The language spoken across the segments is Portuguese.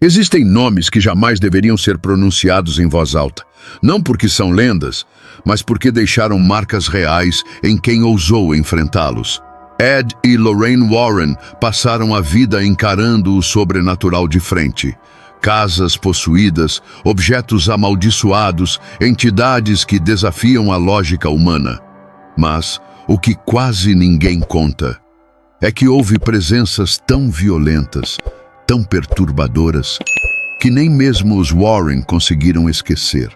Existem nomes que jamais deveriam ser pronunciados em voz alta, não porque são lendas, mas porque deixaram marcas reais em quem ousou enfrentá-los. Ed e Lorraine Warren passaram a vida encarando o sobrenatural de frente. Casas possuídas, objetos amaldiçoados, entidades que desafiam a lógica humana. Mas o que quase ninguém conta é que houve presenças tão violentas, tão perturbadoras, que nem mesmo os Warren conseguiram esquecer.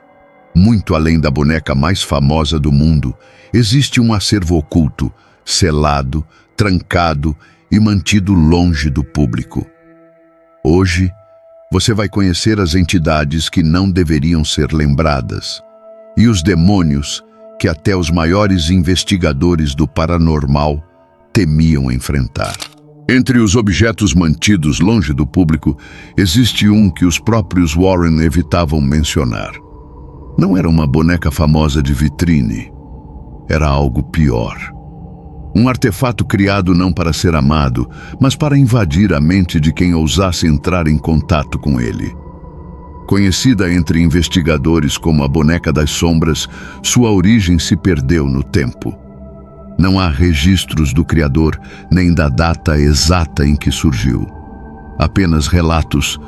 Muito além da boneca mais famosa do mundo, existe um acervo oculto, selado, trancado e mantido longe do público. Hoje, você vai conhecer as entidades que não deveriam ser lembradas e os demônios que até os maiores investigadores do paranormal temiam enfrentar. Entre os objetos mantidos longe do público, existe um que os próprios Warren evitavam mencionar. Não era uma boneca famosa de vitrine. Era algo pior. Um artefato criado não para ser amado, mas para invadir a mente de quem ousasse entrar em contato com ele. Conhecida entre investigadores como a Boneca das Sombras, sua origem se perdeu no tempo. Não há registros do criador nem da data exata em que surgiu. Apenas relatos,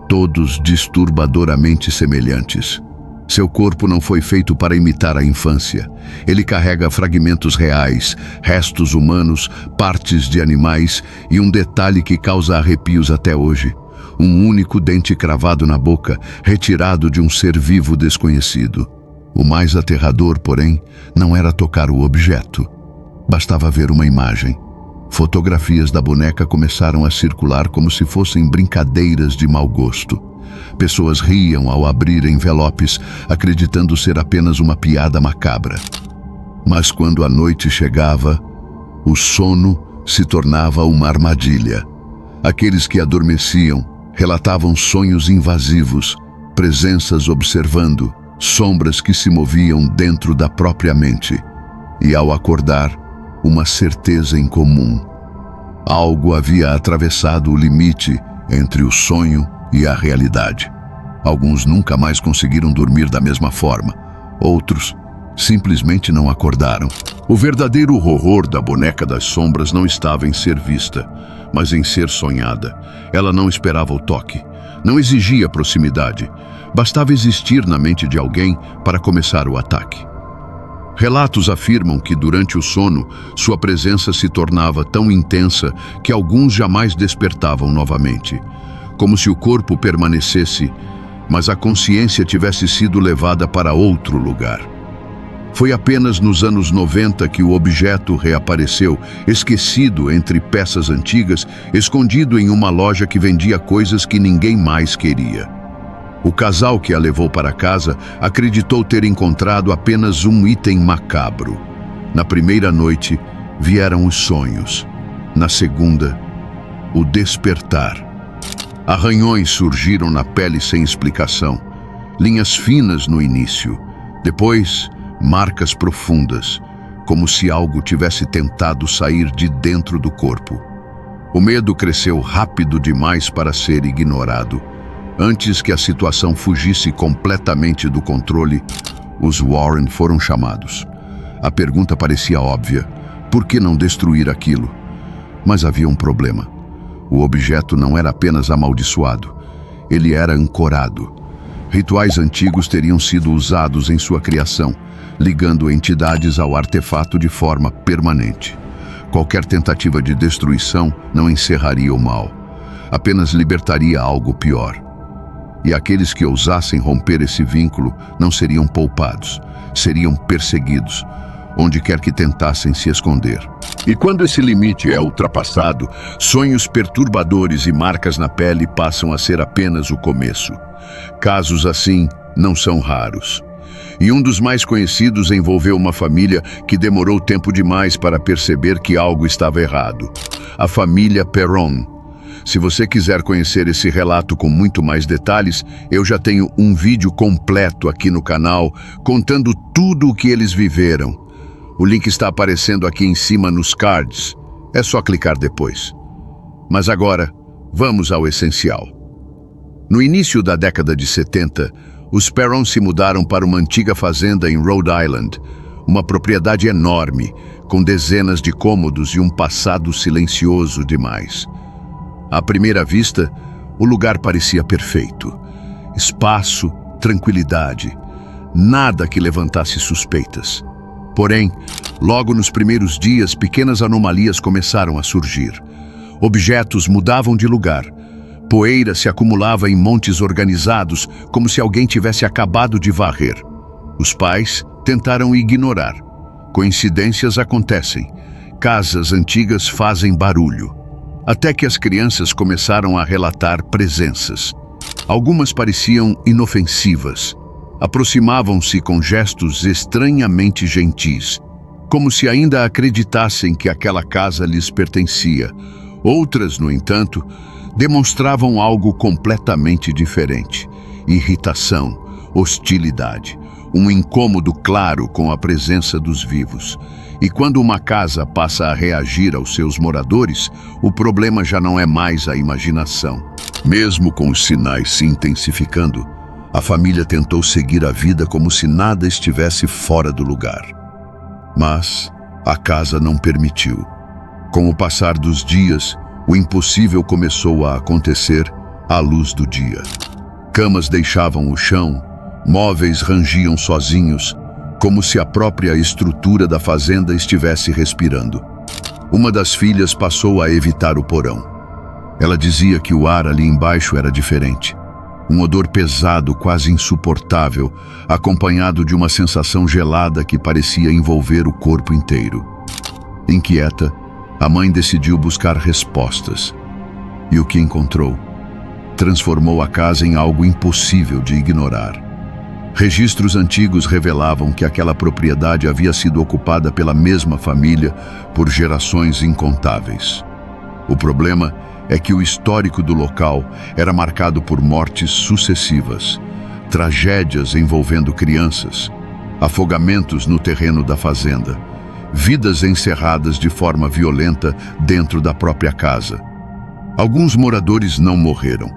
todos disturbadoramente semelhantes. Seu corpo não foi feito para imitar a infância. Ele carrega fragmentos reais, restos humanos, partes de animais e um detalhe que causa arrepios até hoje. Um único dente cravado na boca, retirado de um ser vivo desconhecido. O mais aterrador, porém, não era tocar o objeto. Bastava ver uma imagem. Fotografias da boneca começaram a circular como se fossem brincadeiras de mau gosto. Pessoas riam ao abrir envelopes, acreditando ser apenas uma piada macabra. Mas quando a noite chegava, o sono se tornava uma armadilha. Aqueles que adormeciam relatavam sonhos invasivos, presenças observando, sombras que se moviam dentro da própria mente. E ao acordar, uma certeza incomum. Algo havia atravessado o limite entre o sonho e a realidade. Alguns nunca mais conseguiram dormir da mesma forma. Outros simplesmente não acordaram. O verdadeiro horror da Boneca das Sombras não estava em ser vista, mas em ser sonhada. Ela não esperava o toque, não exigia proximidade. Bastava existir na mente de alguém para começar o ataque. Relatos afirmam que durante o sono, sua presença se tornava tão intensa que alguns jamais despertavam novamente. Como se o corpo permanecesse, mas a consciência tivesse sido levada para outro lugar. Foi apenas nos anos 90 que o objeto reapareceu, esquecido entre peças antigas, escondido em uma loja que vendia coisas que ninguém mais queria. O casal que a levou para casa acreditou ter encontrado apenas um item macabro. Na primeira noite, vieram os sonhos. Na segunda, o despertar. Arranhões surgiram na pele sem explicação. Linhas finas no início. Depois, marcas profundas, como se algo tivesse tentado sair de dentro do corpo. O medo cresceu rápido demais para ser ignorado. Antes que a situação fugisse completamente do controle, os Warren foram chamados. A pergunta parecia óbvia: por que não destruir aquilo? Mas havia um problema. O objeto não era apenas amaldiçoado, ele era ancorado. Rituais antigos teriam sido usados em sua criação, ligando entidades ao artefato de forma permanente. Qualquer tentativa de destruição não encerraria o mal, apenas libertaria algo pior. E aqueles que ousassem romper esse vínculo não seriam poupados, seriam perseguidos, onde quer que tentassem se esconder. E quando esse limite é ultrapassado, sonhos perturbadores e marcas na pele passam a ser apenas o começo. Casos assim não são raros. E um dos mais conhecidos envolveu uma família que demorou tempo demais para perceber que algo estava errado. A família Perron. Se você quiser conhecer esse relato com muito mais detalhes, eu já tenho um vídeo completo aqui no canal, contando tudo o que eles viveram. O link está aparecendo aqui em cima nos cards. É só clicar depois. Mas agora, vamos ao essencial. No início da década de 70, os Perron se mudaram para uma antiga fazenda em Rhode Island, uma propriedade enorme, com dezenas de cômodos e um passado silencioso demais. À primeira vista, o lugar parecia perfeito. Espaço, tranquilidade, nada que levantasse suspeitas. Porém, logo nos primeiros dias, pequenas anomalias começaram a surgir. Objetos mudavam de lugar. Poeira se acumulava em montes organizados, como se alguém tivesse acabado de varrer. Os pais tentaram ignorar. Coincidências acontecem. Casas antigas fazem barulho. Até que as crianças começaram a relatar presenças. Algumas pareciam inofensivas. Aproximavam-se com gestos estranhamente gentis, como se ainda acreditassem que aquela casa lhes pertencia. Outras, no entanto, demonstravam algo completamente diferente: irritação, hostilidade, um incômodo claro com a presença dos vivos. E quando uma casa passa a reagir aos seus moradores, o problema já não é mais a imaginação. Mesmo com os sinais se intensificando, a família tentou seguir a vida como se nada estivesse fora do lugar. Mas a casa não permitiu. Com o passar dos dias, o impossível começou a acontecer à luz do dia. Camas deixavam o chão, móveis rangiam sozinhos, como se a própria estrutura da fazenda estivesse respirando. Uma das filhas passou a evitar o porão. Ela dizia que o ar ali embaixo era diferente. Um odor pesado, quase insuportável, acompanhado de uma sensação gelada que parecia envolver o corpo inteiro. Inquieta, a mãe decidiu buscar respostas. E o que encontrou? Transformou a casa em algo impossível de ignorar. Registros antigos revelavam que aquela propriedade havia sido ocupada pela mesma família por gerações incontáveis. O problema é que o histórico do local era marcado por mortes sucessivas, tragédias envolvendo crianças, afogamentos no terreno da fazenda, vidas encerradas de forma violenta dentro da própria casa. Alguns moradores não morreram,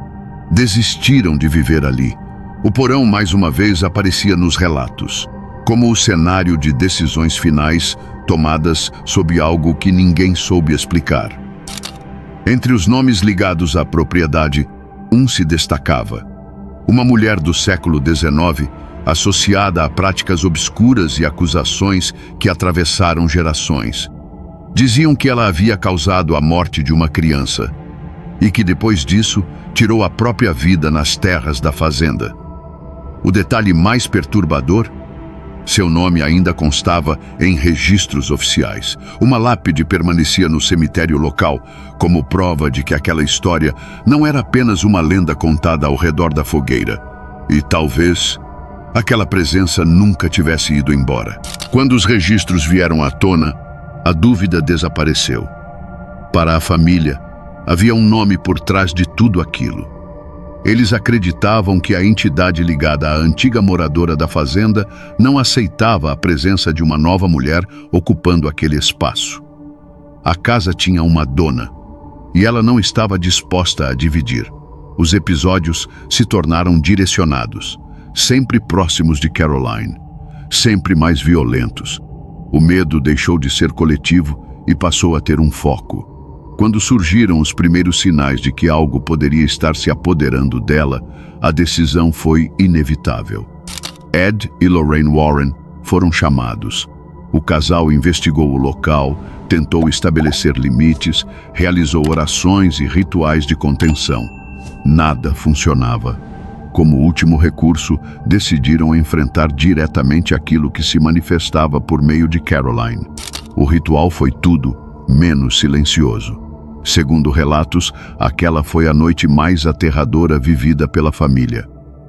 desistiram de viver ali. O porão mais uma vez aparecia nos relatos, como o cenário de decisões finais tomadas sob algo que ninguém soube explicar. Entre os nomes ligados à propriedade, um se destacava. Uma mulher do século XIX, associada a práticas obscuras e acusações que atravessaram gerações. Diziam que ela havia causado a morte de uma criança e que depois disso tirou a própria vida nas terras da fazenda. O detalhe mais perturbador: seu nome ainda constava em registros oficiais. Uma lápide permanecia no cemitério local, como prova de que aquela história não era apenas uma lenda contada ao redor da fogueira. E talvez aquela presença nunca tivesse ido embora. Quando os registros vieram à tona, a dúvida desapareceu. Para a família, havia um nome por trás de tudo aquilo. Eles acreditavam que a entidade ligada à antiga moradora da fazenda não aceitava a presença de uma nova mulher ocupando aquele espaço. A casa tinha uma dona, e ela não estava disposta a dividir. Os episódios se tornaram direcionados, sempre próximos de Caroline, sempre mais violentos. O medo deixou de ser coletivo e passou a ter um foco. Quando surgiram os primeiros sinais de que algo poderia estar se apoderando dela, a decisão foi inevitável. Ed e Lorraine Warren foram chamados. O casal investigou o local, tentou estabelecer limites, realizou orações e rituais de contenção. Nada funcionava. Como último recurso, decidiram enfrentar diretamente aquilo que se manifestava por meio de Caroline. O ritual foi tudo menos silencioso. Segundo relatos, aquela foi a noite mais aterradora vivida pela família.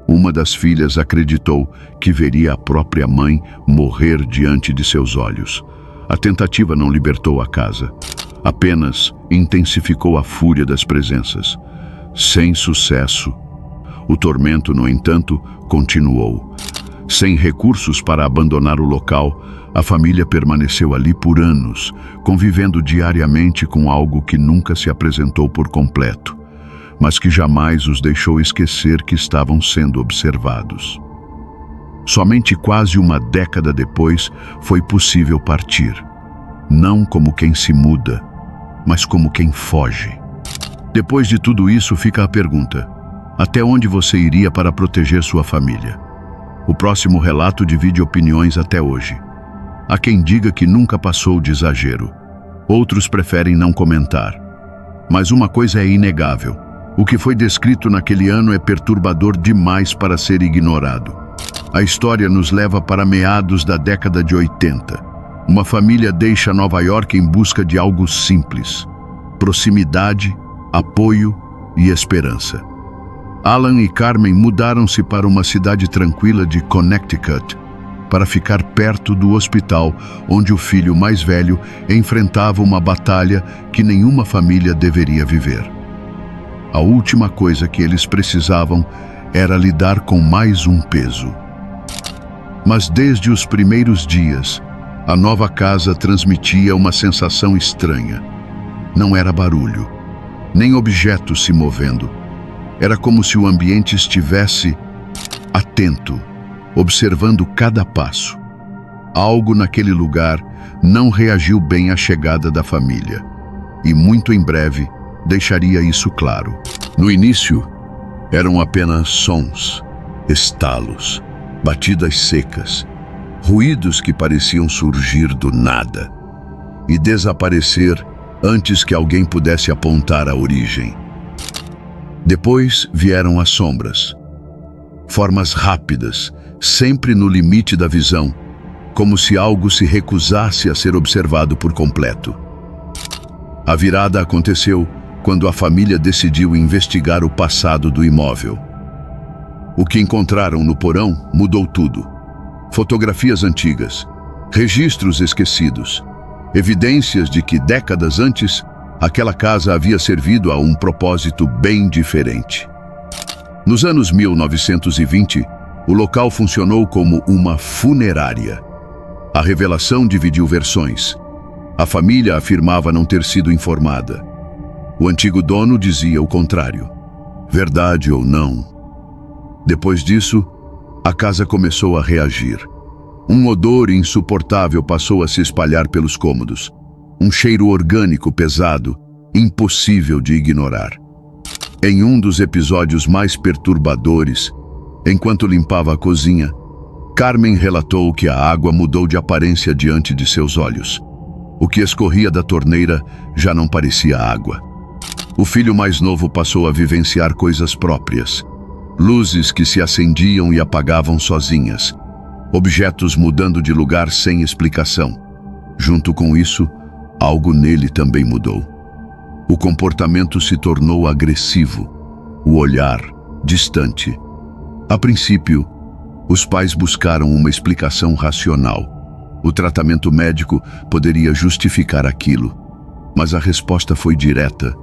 Uma das filhas acreditou que veria a própria mãe morrer diante de seus olhos. A tentativa não libertou a casa, apenas intensificou a fúria das presenças. Sem sucesso. O tormento, no entanto, continuou. Sem recursos para abandonar o local, a família permaneceu ali por anos, convivendo diariamente com algo que nunca se apresentou por completo. mas que jamais os deixou esquecer que estavam sendo observados. Somente quase uma década depois foi possível partir, não como quem se muda, mas como quem foge. Depois de tudo isso fica a pergunta: até onde você iria para proteger sua família? O próximo relato divide opiniões até hoje. Há quem diga que nunca passou de exagero. Outros preferem não comentar. Mas uma coisa é inegável: o que foi descrito naquele ano é perturbador demais para ser ignorado. A história nos leva para meados da década de 80. Uma família deixa Nova York em busca de algo simples: proximidade, apoio e esperança. Alan e Carmen mudaram-se para uma cidade tranquila de Connecticut para ficar perto do hospital onde o filho mais velho enfrentava uma batalha que nenhuma família deveria viver. A última coisa que eles precisavam era lidar com mais um peso. Mas desde os primeiros dias, a nova casa transmitia uma sensação estranha. Não era barulho, nem objetos se movendo. Era como se o ambiente estivesse atento, observando cada passo. Algo naquele lugar não reagiu bem à chegada da família, e muito em breve deixaria isso claro. No início, eram apenas sons, estalos, batidas secas, ruídos que pareciam surgir do nada e desaparecer antes que alguém pudesse apontar a origem. Depois vieram as sombras. Formas rápidas, sempre no limite da visão, como se algo se recusasse a ser observado por completo. A virada aconteceu quando a família decidiu investigar o passado do imóvel. O que encontraram no porão mudou tudo. Fotografias antigas, registros esquecidos, evidências de que décadas antes aquela casa havia servido a um propósito bem diferente. Nos anos 1920, o local funcionou como uma funerária. A revelação dividiu versões. A família afirmava não ter sido informada. O antigo dono dizia o contrário. Verdade ou não. Depois disso, a casa começou a reagir. Um odor insuportável passou a se espalhar pelos cômodos. Um cheiro orgânico pesado, impossível de ignorar. Em um dos episódios mais perturbadores, enquanto limpava a cozinha, Carmen relatou que a água mudou de aparência diante de seus olhos. O que escorria da torneira já não parecia água. O filho mais novo passou a vivenciar coisas próprias. Luzes que se acendiam e apagavam sozinhas. Objetos mudando de lugar sem explicação. Junto com isso, algo nele também mudou. O comportamento se tornou agressivo, o olhar distante. A princípio, os pais buscaram uma explicação racional. O tratamento médico poderia justificar aquilo, mas a resposta foi direta.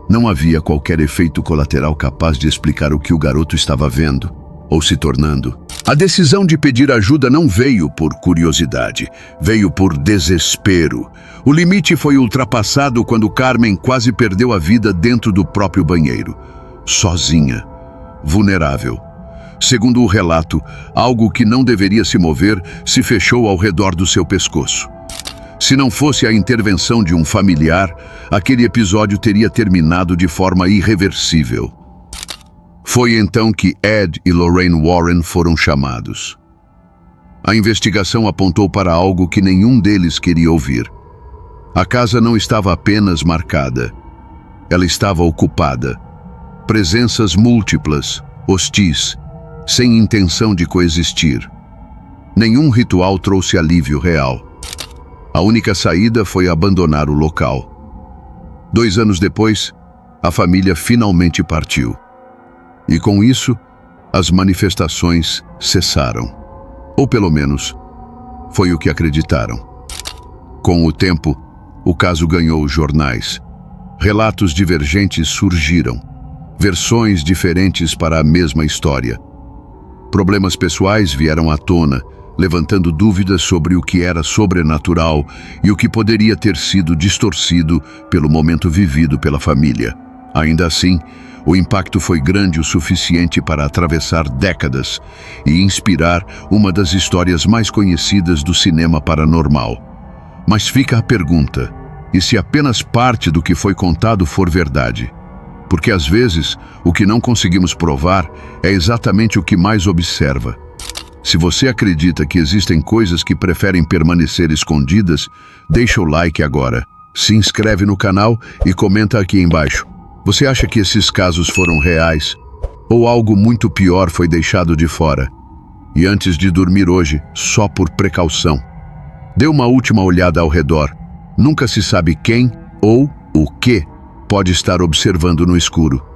Não havia qualquer efeito colateral capaz de explicar o que o garoto estava vendo ou se tornando. A decisão de pedir ajuda não veio por curiosidade, veio por desespero. O limite foi ultrapassado quando Carmen quase perdeu a vida dentro do próprio banheiro. Sozinha, vulnerável. Segundo o relato, algo que não deveria se mover se fechou ao redor do seu pescoço. Se não fosse a intervenção de um familiar, aquele episódio teria terminado de forma irreversível. Foi então que Ed e Lorraine Warren foram chamados. A investigação apontou para algo que nenhum deles queria ouvir. A casa não estava apenas marcada. Ela estava ocupada. Presenças múltiplas, hostis, sem intenção de coexistir. Nenhum ritual trouxe alívio real. A única saída foi abandonar o local. 2 anos depois, a família finalmente partiu. E com isso, as manifestações cessaram. Ou pelo menos, foi o que acreditaram. Com o tempo, o caso ganhou jornais. Relatos divergentes surgiram. Versões diferentes para a mesma história. Problemas pessoais vieram à tona, levantando dúvidas sobre o que era sobrenatural e o que poderia ter sido distorcido pelo momento vivido pela família. Ainda assim, o impacto foi grande o suficiente para atravessar décadas e inspirar uma das histórias mais conhecidas do cinema paranormal. Mas fica a pergunta: e se apenas parte do que foi contado for verdade? Porque às vezes, o que não conseguimos provar é exatamente o que mais observa. Se você acredita que existem coisas que preferem permanecer escondidas, deixa o like agora, se inscreve no canal e comenta aqui embaixo. Você acha que esses casos foram reais? Ou algo muito pior foi deixado de fora? E antes de dormir hoje, só por precaução, dê uma última olhada ao redor. Nunca se sabe quem ou o que pode estar observando no escuro.